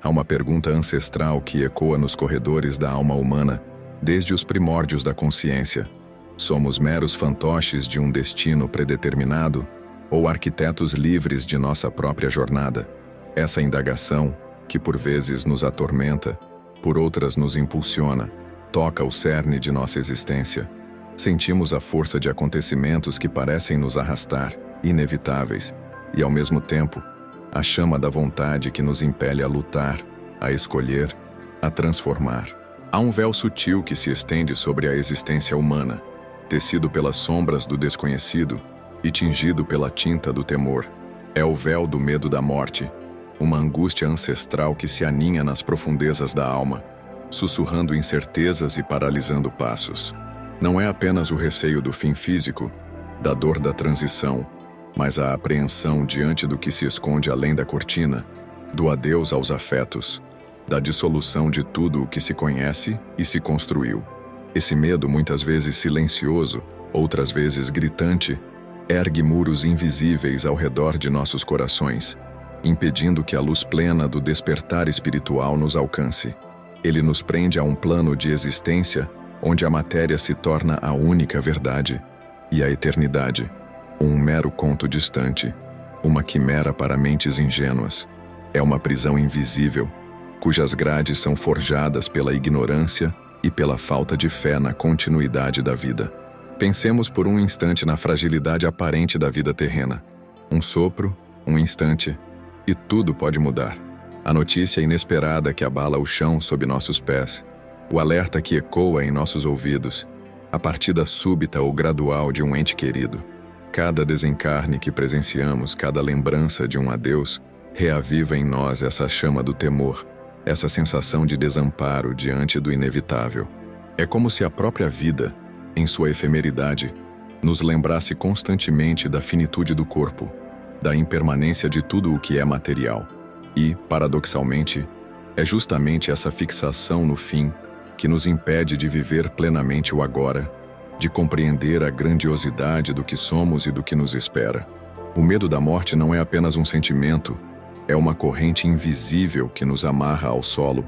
Há uma pergunta ancestral que ecoa nos corredores da alma humana desde os primórdios da consciência. Somos meros fantoches de um destino predeterminado ou arquitetos livres de nossa própria jornada? Essa indagação, que por vezes nos atormenta, por outras nos impulsiona, toca o cerne de nossa existência. Sentimos a força de acontecimentos que parecem nos arrastar, inevitáveis, e ao mesmo tempo, a chama da vontade que nos impele a lutar, a escolher, a transformar. Há um véu sutil que se estende sobre a existência humana, tecido pelas sombras do desconhecido e tingido pela tinta do temor. É o véu do medo da morte, uma angústia ancestral que se aninha nas profundezas da alma, sussurrando incertezas e paralisando passos. Não é apenas o receio do fim físico, da dor da transição, mas a apreensão diante do que se esconde além da cortina, do adeus aos afetos, da dissolução de tudo o que se conhece e se construiu. Esse medo, muitas vezes silencioso, outras vezes gritante, ergue muros invisíveis ao redor de nossos corações, impedindo que a luz plena do despertar espiritual nos alcance. Ele nos prende a um plano de existência onde a matéria se torna a única verdade e a eternidade, um mero conto distante, uma quimera para mentes ingênuas. É uma prisão invisível, cujas grades são forjadas pela ignorância e pela falta de fé na continuidade da vida. Pensemos por um instante na fragilidade aparente da vida terrena. Um sopro, um instante, e tudo pode mudar. A notícia inesperada que abala o chão sob nossos pés, o alerta que ecoa em nossos ouvidos, a partida súbita ou gradual de um ente querido. Cada desencarne que presenciamos, cada lembrança de um adeus, reaviva em nós essa chama do temor, essa sensação de desamparo diante do inevitável. É como se a própria vida, em sua efemeridade, nos lembrasse constantemente da finitude do corpo, da impermanência de tudo o que é material. E, paradoxalmente, é justamente essa fixação no fim que nos impede de viver plenamente o agora, de compreender a grandiosidade do que somos e do que nos espera. O medo da morte não é apenas um sentimento, é uma corrente invisível que nos amarra ao solo,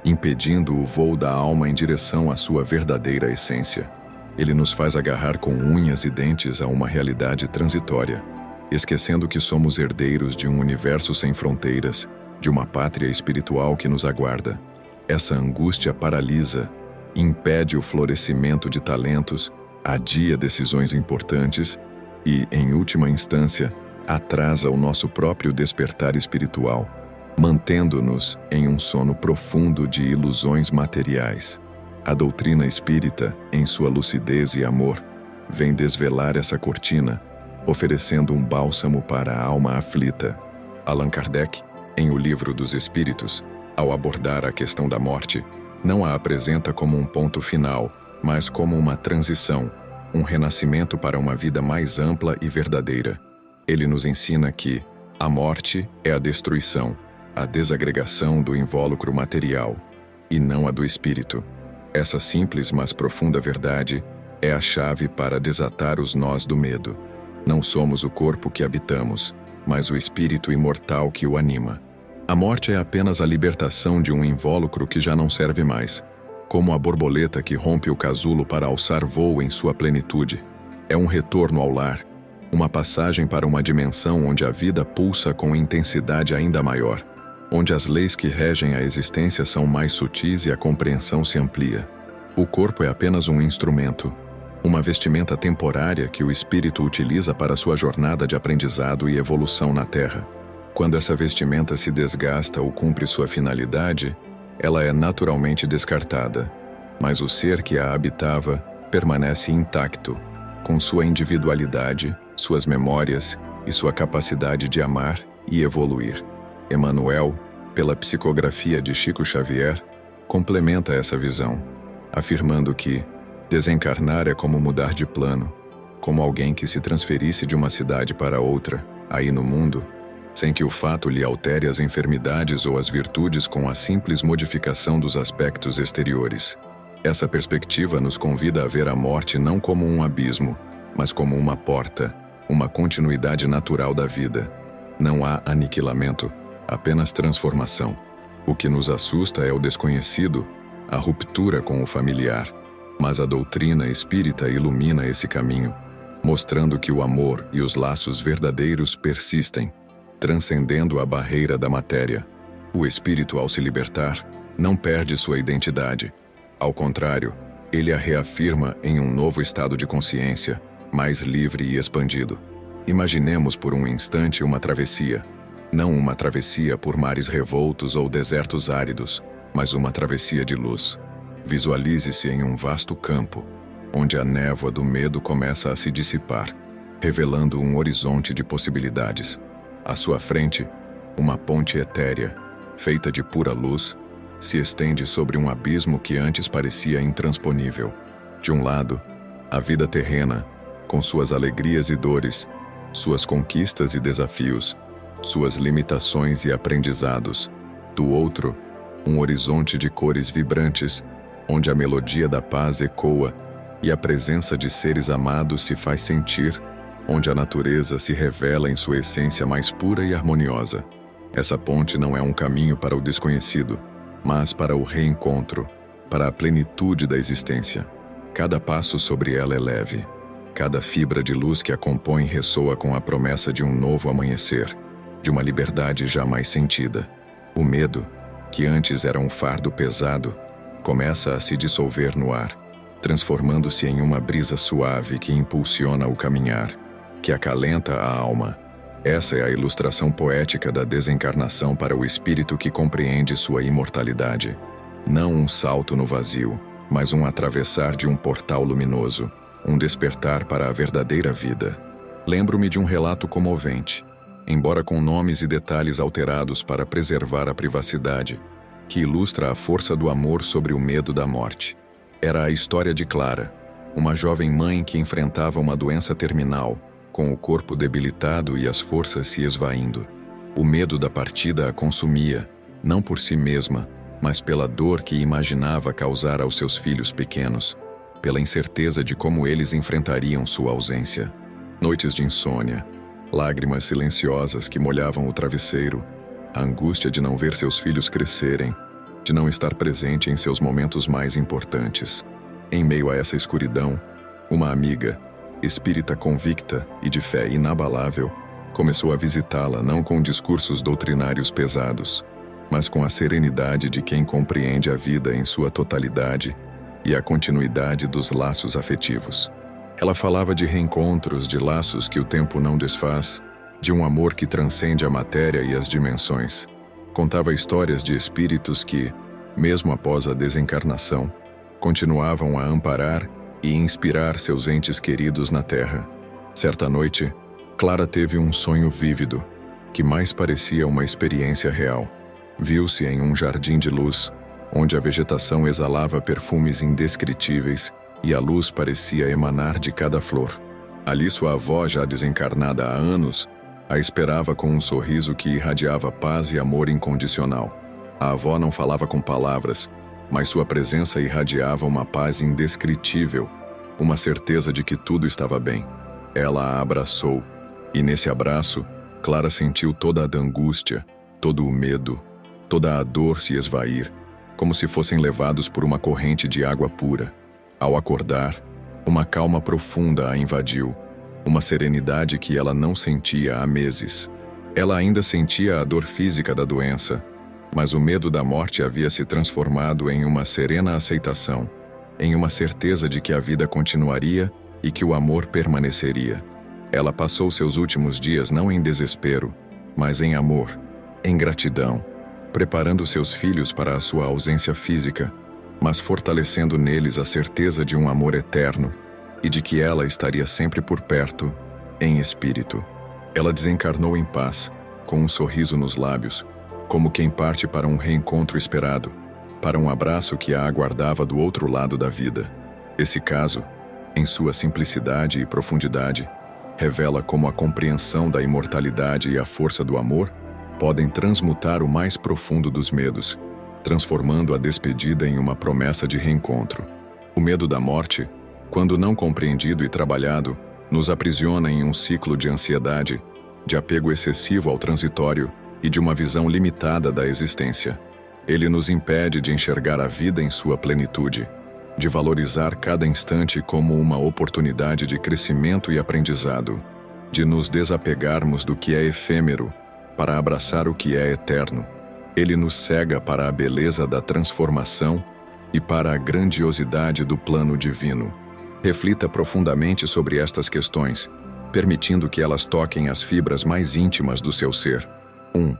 impedindo o voo da alma em direção à sua verdadeira essência. Ele nos faz agarrar com unhas e dentes a uma realidade transitória, esquecendo que somos herdeiros de um universo sem fronteiras, de uma pátria espiritual que nos aguarda. Essa angústia paralisa, impede o florescimento de talentos, adia decisões importantes e, em última instância, atrasa o nosso próprio despertar espiritual, mantendo-nos em um sono profundo de ilusões materiais. A doutrina espírita, em sua lucidez e amor, vem desvelar essa cortina, oferecendo um bálsamo para a alma aflita. Allan Kardec, em O Livro dos Espíritos, ao abordar a questão da morte, não a apresenta como um ponto final, mas como uma transição, um renascimento para uma vida mais ampla e verdadeira. Ele nos ensina que a morte é a destruição, a desagregação do invólucro material, e não a do espírito. Essa simples mas profunda verdade é a chave para desatar os nós do medo. Não somos o corpo que habitamos, mas o espírito imortal que o anima. A morte é apenas a libertação de um invólucro que já não serve mais, como a borboleta que rompe o casulo para alçar voo em sua plenitude. É um retorno ao lar, uma passagem para uma dimensão onde a vida pulsa com intensidade ainda maior, onde as leis que regem a existência são mais sutis e a compreensão se amplia. O corpo é apenas um instrumento, uma vestimenta temporária que o espírito utiliza para sua jornada de aprendizado e evolução na Terra. Quando essa vestimenta se desgasta ou cumpre sua finalidade, ela é naturalmente descartada, mas o ser que a habitava permanece intacto, com sua individualidade, suas memórias e sua capacidade de amar e evoluir. Emmanuel, pela psicografia de Chico Xavier, complementa essa visão, afirmando que desencarnar é como mudar de plano, como alguém que se transferisse de uma cidade para outra, aí no mundo, sem que o fato lhe altere as enfermidades ou as virtudes com a simples modificação dos aspectos exteriores. Essa perspectiva nos convida a ver a morte não como um abismo, mas como uma porta, uma continuidade natural da vida. Não há aniquilamento, apenas transformação. O que nos assusta é o desconhecido, a ruptura com o familiar. Mas a doutrina espírita ilumina esse caminho, mostrando que o amor e os laços verdadeiros persistem, transcendendo a barreira da matéria. O espírito, ao se libertar, não perde sua identidade. Ao contrário, ele a reafirma em um novo estado de consciência, mais livre e expandido. Imaginemos por um instante uma travessia. Não uma travessia por mares revoltos ou desertos áridos, mas uma travessia de luz. Visualize-se em um vasto campo, onde a névoa do medo começa a se dissipar, revelando um horizonte de possibilidades. À sua frente, uma ponte etérea, feita de pura luz, se estende sobre um abismo que antes parecia intransponível. De um lado, a vida terrena, com suas alegrias e dores, suas conquistas e desafios, suas limitações e aprendizados. Do outro, um horizonte de cores vibrantes, onde a melodia da paz ecoa e a presença de seres amados se faz sentir, onde a natureza se revela em sua essência mais pura e harmoniosa. Essa ponte não é um caminho para o desconhecido, mas para o reencontro, para a plenitude da existência. Cada passo sobre ela é leve. Cada fibra de luz que a compõe ressoa com a promessa de um novo amanhecer, de uma liberdade jamais sentida. O medo, que antes era um fardo pesado, começa a se dissolver no ar, transformando-se em uma brisa suave que impulsiona o caminhar, que acalenta a alma. Essa é a ilustração poética da desencarnação para o espírito que compreende sua imortalidade. Não um salto no vazio, mas um atravessar de um portal luminoso, um despertar para a verdadeira vida. Lembro-me de um relato comovente, embora com nomes e detalhes alterados para preservar a privacidade, que ilustra a força do amor sobre o medo da morte. Era a história de Clara, uma jovem mãe que enfrentava uma doença terminal, com o corpo debilitado e as forças se esvaindo. O medo da partida a consumia, não por si mesma, mas pela dor que imaginava causar aos seus filhos pequenos, pela incerteza de como eles enfrentariam sua ausência. Noites de insônia, lágrimas silenciosas que molhavam o travesseiro, a angústia de não ver seus filhos crescerem, de não estar presente em seus momentos mais importantes. Em meio a essa escuridão, uma amiga, espírita convicta e de fé inabalável, começou a visitá-la não com discursos doutrinários pesados, mas com a serenidade de quem compreende a vida em sua totalidade e a continuidade dos laços afetivos. Ela falava de reencontros, de laços que o tempo não desfaz, de um amor que transcende a matéria e as dimensões. Contava histórias de espíritos que, mesmo após a desencarnação, continuavam a amparar e inspirar seus entes queridos na Terra. Certa noite, Clara teve um sonho vívido, que mais parecia uma experiência real. Viu-se em um jardim de luz, onde a vegetação exalava perfumes indescritíveis e a luz parecia emanar de cada flor. Ali sua avó, já desencarnada há anos, a esperava com um sorriso que irradiava paz e amor incondicional. A avó não falava com palavras, mas sua presença irradiava uma paz indescritível, uma certeza de que tudo estava bem. Ela a abraçou, e nesse abraço, Clara sentiu toda a angústia, todo o medo, toda a dor se esvair, como se fossem levados por uma corrente de água pura. Ao acordar, uma calma profunda a invadiu, uma serenidade que ela não sentia há meses. Ela ainda sentia a dor física da doença, mas o medo da morte havia se transformado em uma serena aceitação, em uma certeza de que a vida continuaria e que o amor permaneceria. Ela passou seus últimos dias não em desespero, mas em amor, em gratidão, preparando seus filhos para a sua ausência física, mas fortalecendo neles a certeza de um amor eterno e de que ela estaria sempre por perto, em espírito. Ela desencarnou em paz, com um sorriso nos lábios, como quem parte para um reencontro esperado, para um abraço que a aguardava do outro lado da vida. Esse caso, em sua simplicidade e profundidade, revela como a compreensão da imortalidade e a força do amor podem transmutar o mais profundo dos medos, transformando a despedida em uma promessa de reencontro. O medo da morte, quando não compreendido e trabalhado, nos aprisiona em um ciclo de ansiedade, de apego excessivo ao transitório e de uma visão limitada da existência. Ele nos impede de enxergar a vida em sua plenitude, de valorizar cada instante como uma oportunidade de crescimento e aprendizado, de nos desapegarmos do que é efêmero para abraçar o que é eterno. Ele nos cega para a beleza da transformação e para a grandiosidade do plano divino. Reflita profundamente sobre estas questões, permitindo que elas toquem as fibras mais íntimas do seu ser. 1.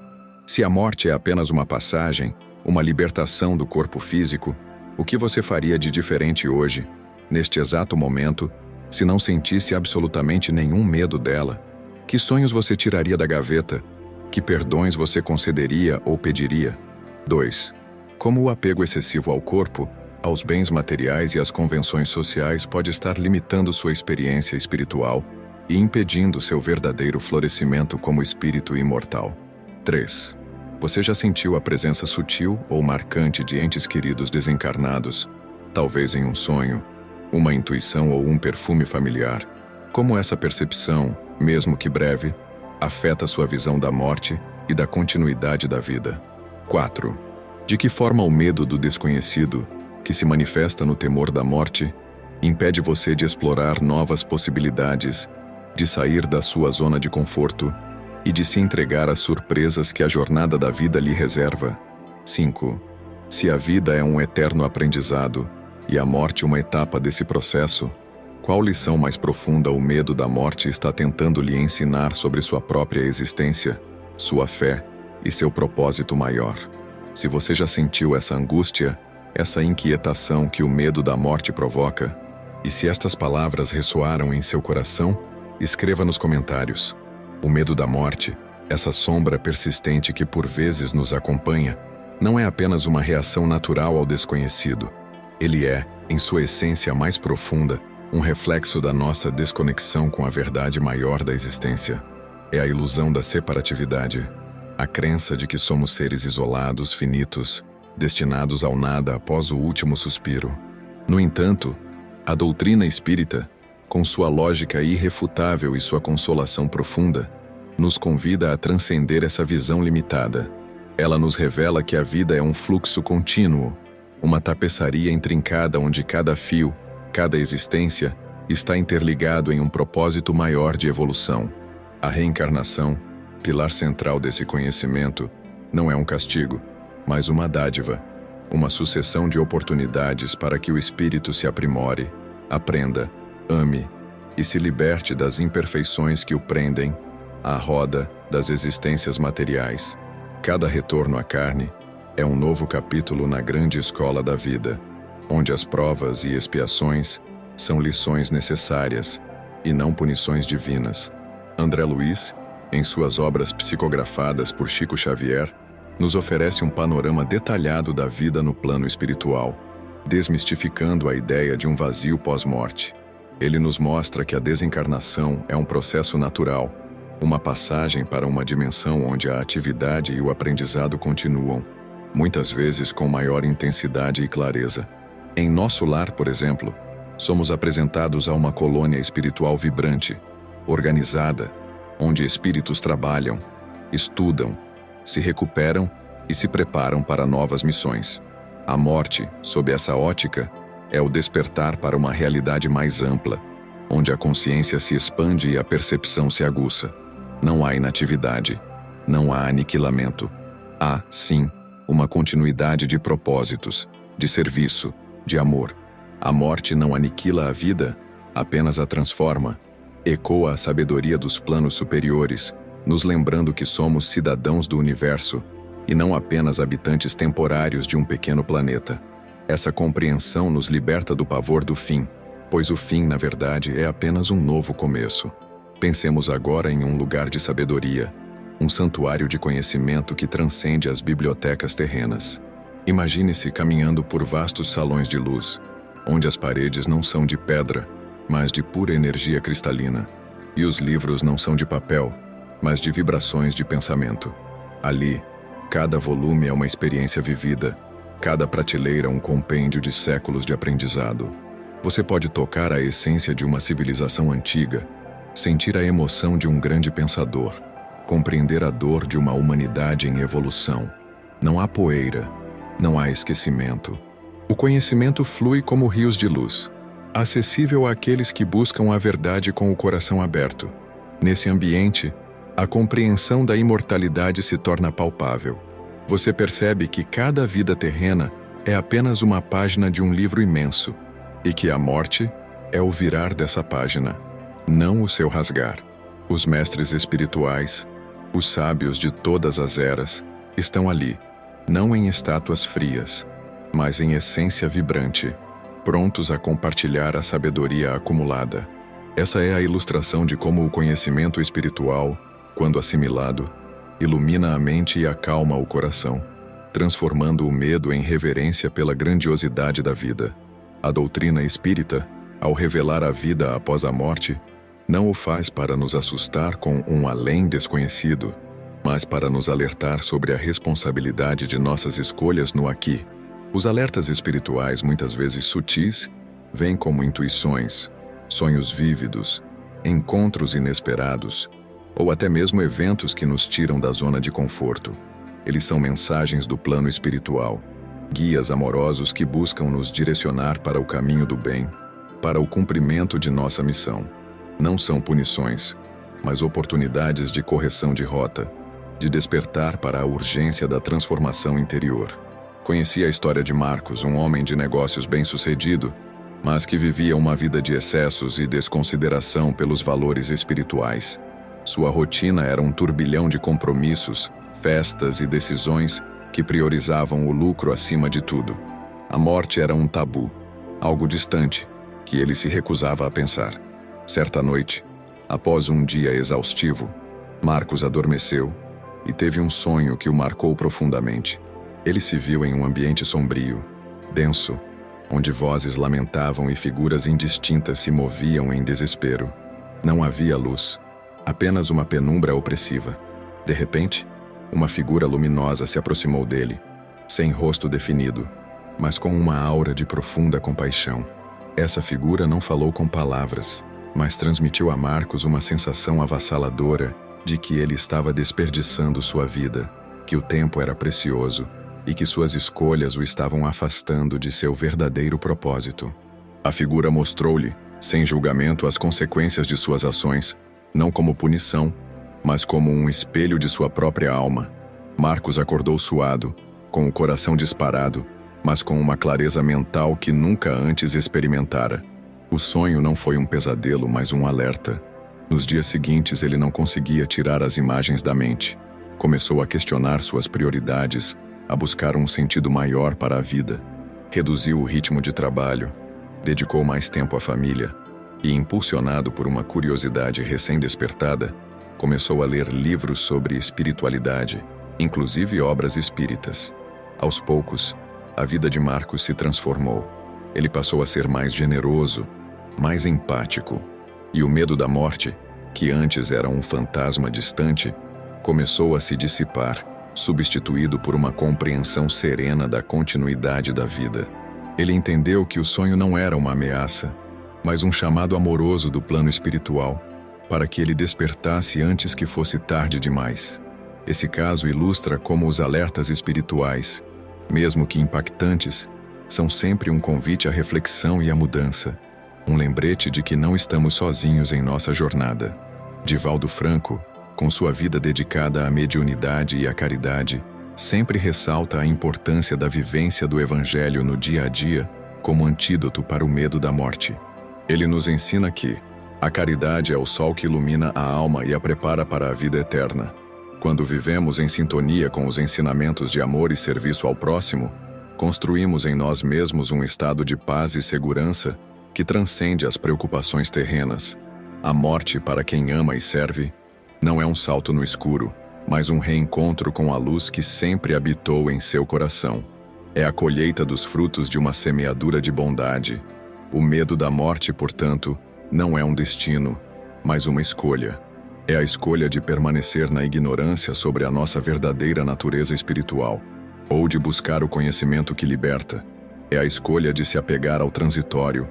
Se a morte é apenas uma passagem, uma libertação do corpo físico, o que você faria de diferente hoje, neste exato momento, se não sentisse absolutamente nenhum medo dela? Que sonhos você tiraria da gaveta? Que perdões você concederia ou pediria? 2. Como o apego excessivo ao corpo, aos bens materiais e às convenções sociais pode estar limitando sua experiência espiritual e impedindo seu verdadeiro florescimento como espírito imortal? 3. Você já sentiu a presença sutil ou marcante de entes queridos desencarnados, talvez em um sonho, uma intuição ou um perfume familiar? Como essa percepção, mesmo que breve, afeta sua visão da morte e da continuidade da vida? 4. De que forma o medo do desconhecido, que se manifesta no temor da morte, impede você de explorar novas possibilidades, de sair da sua zona de conforto e de se entregar às surpresas que a jornada da vida lhe reserva? 5. Se a vida é um eterno aprendizado e a morte uma etapa desse processo, qual lição mais profunda o medo da morte está tentando lhe ensinar sobre sua própria existência, sua fé e seu propósito maior? Se você já sentiu essa angústia, essa inquietação que o medo da morte provoca, e se estas palavras ressoaram em seu coração, escreva nos comentários. O medo da morte, essa sombra persistente que por vezes nos acompanha, não é apenas uma reação natural ao desconhecido. Ele é, em sua essência mais profunda, um reflexo da nossa desconexão com a verdade maior da existência. É a ilusão da separatividade, a crença de que somos seres isolados, finitos, destinados ao nada após o último suspiro. No entanto, a doutrina espírita, com sua lógica irrefutável e sua consolação profunda, nos convida a transcender essa visão limitada. Ela nos revela que a vida é um fluxo contínuo, uma tapeçaria intrincada onde cada fio, cada existência, está interligado em um propósito maior de evolução. A reencarnação, pilar central desse conhecimento, não é um castigo, mas uma dádiva, uma sucessão de oportunidades para que o espírito se aprimore, aprenda, ame e se liberte das imperfeições que o prendem à roda das existências materiais. Cada retorno à carne é um novo capítulo na grande escola da vida, onde as provas e expiações são lições necessárias e não punições divinas. André Luiz, em suas obras psicografadas por Chico Xavier, nos oferece um panorama detalhado da vida no plano espiritual, desmistificando a ideia de um vazio pós-morte. Ele nos mostra que a desencarnação é um processo natural, uma passagem para uma dimensão onde a atividade e o aprendizado continuam, muitas vezes com maior intensidade e clareza. Em nosso lar, por exemplo, somos apresentados a uma colônia espiritual vibrante, organizada, onde espíritos trabalham, estudam, se recuperam e se preparam para novas missões. A morte, sob essa ótica, é o despertar para uma realidade mais ampla, onde a consciência se expande e a percepção se aguça. Não há inatividade, não há aniquilamento. Há, sim, uma continuidade de propósitos, de serviço, de amor. A morte não aniquila a vida, apenas a transforma. Ecoa a sabedoria dos planos superiores, nos lembrando que somos cidadãos do universo e não apenas habitantes temporários de um pequeno planeta. Essa compreensão nos liberta do pavor do fim, pois o fim, na verdade, é apenas um novo começo. Pensemos agora em um lugar de sabedoria, um santuário de conhecimento que transcende as bibliotecas terrenas. Imagine-se caminhando por vastos salões de luz, onde as paredes não são de pedra, mas de pura energia cristalina, e os livros não são de papel, mas de vibrações de pensamento. Ali, cada volume é uma experiência vivida, cada prateleira um compêndio de séculos de aprendizado. Você pode tocar a essência de uma civilização antiga, sentir a emoção de um grande pensador, compreender a dor de uma humanidade em evolução. Não há poeira, Não há esquecimento. O conhecimento flui como rios de luz, acessível àqueles que buscam a verdade com o coração aberto. Nesse ambiente, a compreensão da imortalidade se torna palpável. Você percebe que cada vida terrena é apenas uma página de um livro imenso, e que a morte é o virar dessa página, não o seu rasgar. Os mestres espirituais, os sábios de todas as eras, estão ali, não em estátuas frias, mas em essência vibrante, prontos a compartilhar a sabedoria acumulada. Essa é a ilustração de como o conhecimento espiritual, quando assimilado, ilumina a mente e acalma o coração, transformando o medo em reverência pela grandiosidade da vida. A doutrina espírita, ao revelar a vida após a morte, não o faz para nos assustar com um além desconhecido, mas para nos alertar sobre a responsabilidade de nossas escolhas no aqui. Os alertas espirituais, muitas vezes sutis, vêm como intuições, sonhos vívidos, encontros inesperados, ou até mesmo eventos que nos tiram da zona de conforto. Eles são mensagens do plano espiritual, guias amorosos que buscam nos direcionar para o caminho do bem, para o cumprimento de nossa missão. Não são punições, mas oportunidades de correção de rota, de despertar para a urgência da transformação interior. Conheci a história de Marcos, um homem de negócios bem-sucedido, mas que vivia uma vida de excessos e desconsideração pelos valores espirituais. Sua rotina era um turbilhão de compromissos, festas e decisões que priorizavam o lucro acima de tudo. A morte era um tabu, algo distante, que ele se recusava a pensar. Certa noite, após um dia exaustivo, Marcos adormeceu e teve um sonho que o marcou profundamente. Ele se viu em um ambiente sombrio, denso, onde vozes lamentavam e figuras indistintas se moviam em desespero. Não havia luz, apenas uma penumbra opressiva. De repente, uma figura luminosa se aproximou dele, sem rosto definido, mas com uma aura de profunda compaixão. Essa figura não falou com palavras, mas transmitiu a Marcos uma sensação avassaladora de que ele estava desperdiçando sua vida, que o tempo era precioso e que suas escolhas o estavam afastando de seu verdadeiro propósito. A figura mostrou-lhe, sem julgamento, as consequências de suas ações, não como punição, mas como um espelho de sua própria alma. Marcos acordou suado, com o coração disparado, mas com uma clareza mental que nunca antes experimentara. O sonho não foi um pesadelo, mas um alerta. Nos dias seguintes, ele não conseguia tirar as imagens da mente. Começou a questionar suas prioridades, a buscar um sentido maior para a vida. Reduziu o ritmo de trabalho, dedicou mais tempo à família e, impulsionado por uma curiosidade recém-despertada, começou a ler livros sobre espiritualidade, inclusive obras espíritas. Aos poucos, a vida de Marcos se transformou. Ele passou a ser mais generoso, mais empático, e o medo da morte, que antes era um fantasma distante, começou a se dissipar, substituído por uma compreensão serena da continuidade da vida. Ele entendeu que o sonho não era uma ameaça, mas um chamado amoroso do plano espiritual, para que ele despertasse antes que fosse tarde demais. Esse caso ilustra como os alertas espirituais, mesmo que impactantes, são sempre um convite à reflexão e à mudança, um lembrete de que não estamos sozinhos em nossa jornada. Divaldo Franco, com sua vida dedicada à mediunidade e à caridade, sempre ressalta a importância da vivência do Evangelho no dia a dia como antídoto para o medo da morte. Ele nos ensina que a caridade é o sol que ilumina a alma e a prepara para a vida eterna. Quando vivemos em sintonia com os ensinamentos de amor e serviço ao próximo, construímos em nós mesmos um estado de paz e segurança que transcende as preocupações terrenas. A morte, para quem ama e serve, não é um salto no escuro, mas um reencontro com a luz que sempre habitou em seu coração. É a colheita dos frutos de uma semeadura de bondade. O medo da morte, portanto, não é um destino, mas uma escolha. É a escolha de permanecer na ignorância sobre a nossa verdadeira natureza espiritual, ou de buscar o conhecimento que liberta. É a escolha de se apegar ao transitório,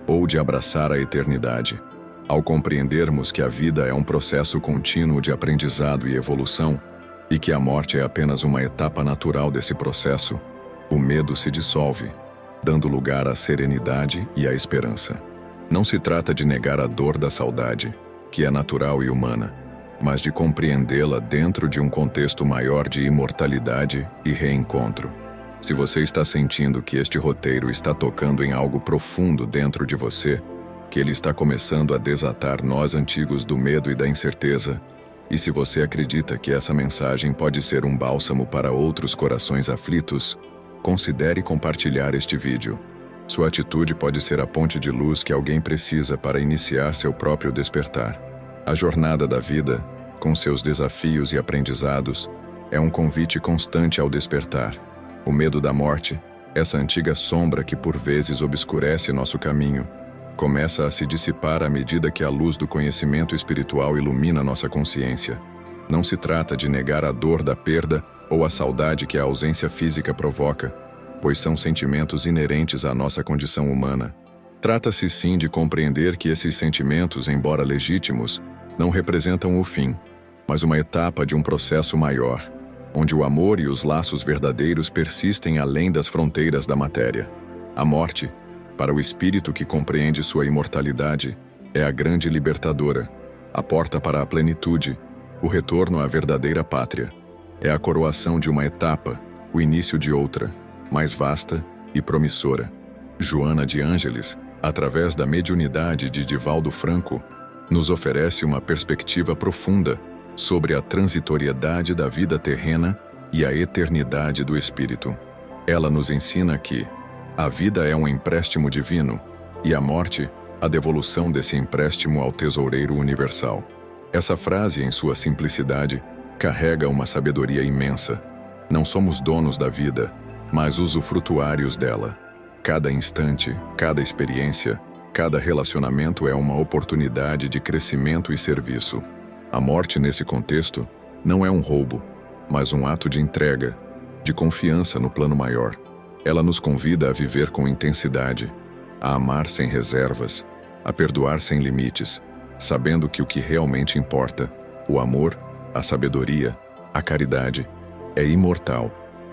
ou de abraçar a eternidade. Ao compreendermos que a vida é um processo contínuo de aprendizado e evolução, e que a morte é apenas uma etapa natural desse processo, o medo se dissolve, dando lugar à serenidade e à esperança. Não se trata de negar a dor da saudade, que é natural e humana, mas de compreendê-la dentro de um contexto maior de imortalidade e reencontro. Se você está sentindo que este roteiro está tocando em algo profundo dentro de você, que ele está começando a desatar nós antigos do medo e da incerteza, e se você acredita que essa mensagem pode ser um bálsamo para outros corações aflitos, considere compartilhar este vídeo. Sua atitude pode ser a ponte de luz que alguém precisa para iniciar seu próprio despertar. A jornada da vida, com seus desafios e aprendizados, é um convite constante ao despertar. O medo da morte, essa antiga sombra que por vezes obscurece nosso caminho, começa a se dissipar à medida que a luz do conhecimento espiritual ilumina nossa consciência. Não se trata de negar a dor da perda ou a saudade que a ausência física provoca, pois são sentimentos inerentes à nossa condição humana. Trata-se sim de compreender que esses sentimentos, embora legítimos, não representam o fim, mas uma etapa de um processo maior, onde o amor e os laços verdadeiros persistem além das fronteiras da matéria. A morte, para o espírito que compreende sua imortalidade, é a grande libertadora, a porta para a plenitude, o retorno à verdadeira pátria. É a coroação de uma etapa, o início de outra, mais vasta e promissora. Joana de Ângeles, através da mediunidade de Divaldo Franco, nos oferece uma perspectiva profunda sobre a transitoriedade da vida terrena e a eternidade do espírito. Ela nos ensina que a vida é um empréstimo divino e a morte, a devolução desse empréstimo ao tesoureiro universal. Essa frase, em sua simplicidade, carrega uma sabedoria imensa. Não somos donos da vida, mas usufrutuários dela. Cada instante, cada experiência, cada relacionamento é uma oportunidade de crescimento e serviço. A morte, nesse contexto, não é um roubo, mas um ato de entrega, de confiança no plano maior. Ela nos convida a viver com intensidade, a amar sem reservas, a perdoar sem limites, sabendo que o que realmente importa, o amor, a sabedoria, a caridade, é imortal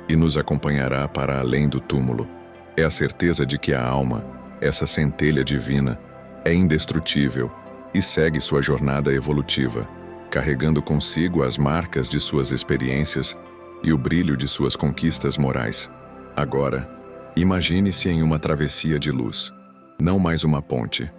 e nos acompanhará para além do túmulo. É a certeza de que a alma, essa centelha divina, é indestrutível e segue sua jornada evolutiva, carregando consigo as marcas de suas experiências e o brilho de suas conquistas morais. Agora, imagine-se em uma travessia de luz, não mais uma ponte,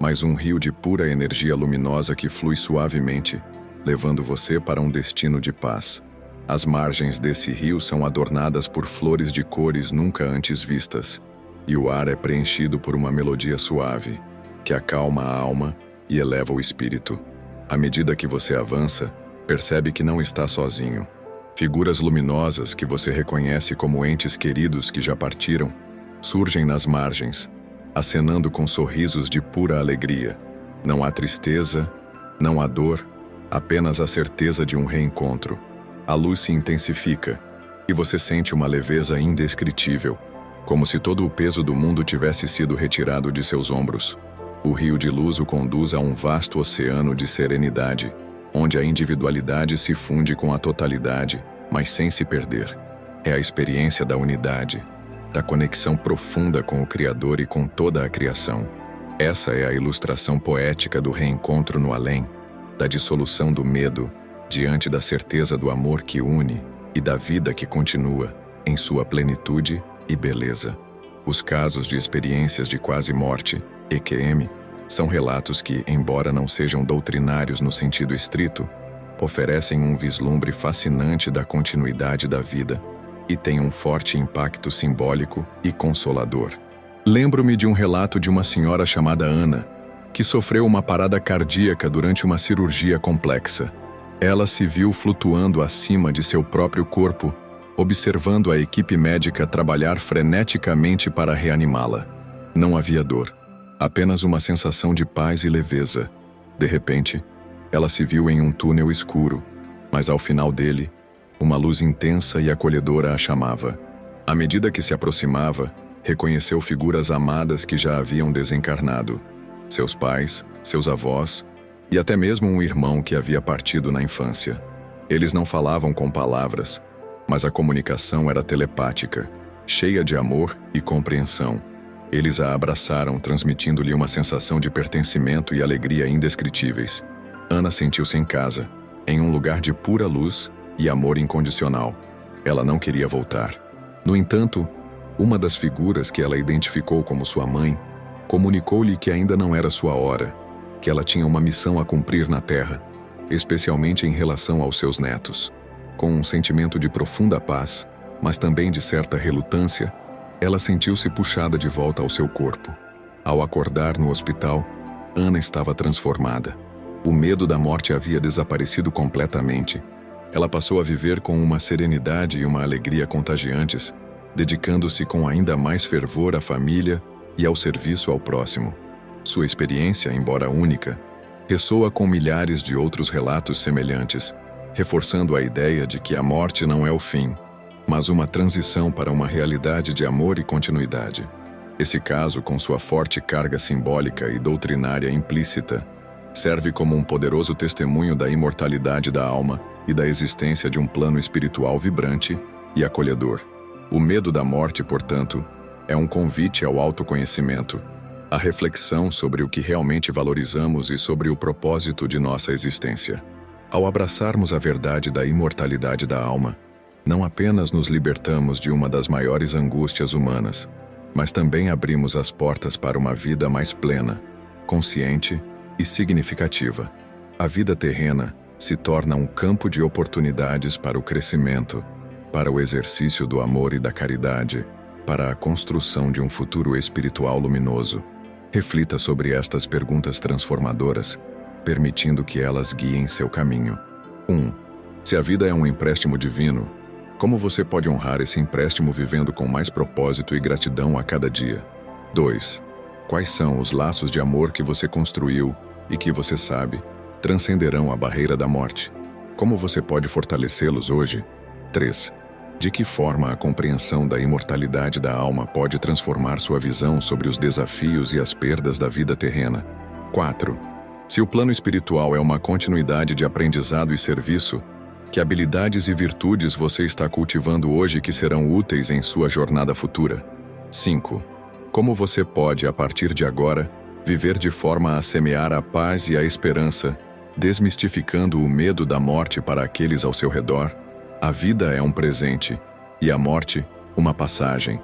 mas um rio de pura energia luminosa que flui suavemente, levando você para um destino de paz. As margens desse rio são adornadas por flores de cores nunca antes vistas, e o ar é preenchido por uma melodia suave, que acalma a alma e eleva o espírito. À medida que você avança, percebe que não está sozinho. Figuras luminosas que você reconhece como entes queridos que já partiram, surgem nas margens, acenando com sorrisos de pura alegria. Não há tristeza, não há dor, apenas a certeza de um reencontro. A luz se intensifica, e você sente uma leveza indescritível, como se todo o peso do mundo tivesse sido retirado de seus ombros. O rio de luz o conduz a um vasto oceano de serenidade, onde a individualidade se funde com a totalidade, mas sem se perder. É a experiência da unidade, da conexão profunda com o Criador e com toda a criação. Essa é a ilustração poética do reencontro no além, da dissolução do medo, diante da certeza do amor que une e da vida que continua, em sua plenitude e beleza. Os casos de experiências de quase morte, EQM, são relatos que, embora não sejam doutrinários no sentido estrito, oferecem um vislumbre fascinante da continuidade da vida e têm um forte impacto simbólico e consolador. Lembro-me de um relato de uma senhora chamada Ana, que sofreu uma parada cardíaca durante uma cirurgia complexa. Ela se viu flutuando acima de seu próprio corpo, observando a equipe médica trabalhar freneticamente para reanimá-la. Não havia dor, apenas uma sensação de paz e leveza. De repente, ela se viu em um túnel escuro, mas ao final dele, uma luz intensa e acolhedora a chamava. À medida que se aproximava, reconheceu figuras amadas que já haviam desencarnado. Seus pais, seus avós e até mesmo um irmão que havia partido na infância. Eles não falavam com palavras, mas a comunicação era telepática. cheia de amor e compreensão. Eles a abraçaram, transmitindo-lhe uma sensação de pertencimento e alegria indescritíveis. Ana sentiu-se em casa, em um lugar de pura luz e amor incondicional. Ela não queria voltar. No entanto, uma das figuras que ela identificou como sua mãe comunicou-lhe que ainda não era sua hora, que ela tinha uma missão a cumprir na Terra, especialmente em relação aos seus netos. Com um sentimento de profunda paz, mas também de certa relutância, ela sentiu-se puxada de volta ao seu corpo. Ao acordar no hospital, Ana estava transformada. O medo da morte havia desaparecido completamente. Ela passou a viver com uma serenidade e uma alegria contagiantes, dedicando-se com ainda mais fervor à família e ao serviço ao próximo. Sua experiência, embora única, ressoa com milhares de outros relatos semelhantes, reforçando a ideia de que a morte não é o fim, mas uma transição para uma realidade de amor e continuidade. Esse caso, com sua forte carga simbólica e doutrinária implícita, serve como um poderoso testemunho da imortalidade da alma e da existência de um plano espiritual vibrante e acolhedor. O medo da morte, portanto, é um convite ao autoconhecimento, à reflexão sobre o que realmente valorizamos e sobre o propósito de nossa existência. Ao abraçarmos a verdade da imortalidade da alma, não apenas nos libertamos de uma das maiores angústias humanas, mas também abrimos as portas para uma vida mais plena, consciente e significativa. A vida terrena se torna um campo de oportunidades para o crescimento, para o exercício do amor e da caridade, para a construção de um futuro espiritual luminoso. Reflita sobre estas perguntas transformadoras, permitindo que elas guiem seu caminho. 1. Se a vida é um empréstimo divino, como você pode honrar esse empréstimo vivendo com mais propósito e gratidão a cada dia? 2. Quais são os laços de amor que você construiu e que você sabe transcenderão a barreira da morte? Como você pode fortalecê-los hoje? 3. De que forma a compreensão da imortalidade da alma pode transformar sua visão sobre os desafios e as perdas da vida terrena? 4. Se o plano espiritual é uma continuidade de aprendizado e serviço, que habilidades e virtudes você está cultivando hoje que serão úteis em sua jornada futura? 5. Como você pode, a partir de agora, viver de forma a semear a paz e a esperança, desmistificando o medo da morte para aqueles ao seu redor? A vida é um presente, e a morte, uma passagem.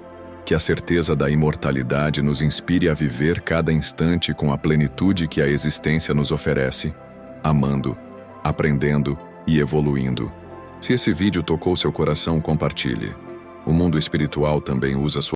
Que a certeza da imortalidade nos inspire a viver cada instante com a plenitude que a existência nos oferece, amando, aprendendo e evoluindo. Se esse vídeo tocou seu coração, compartilhe. O mundo espiritual também usa sua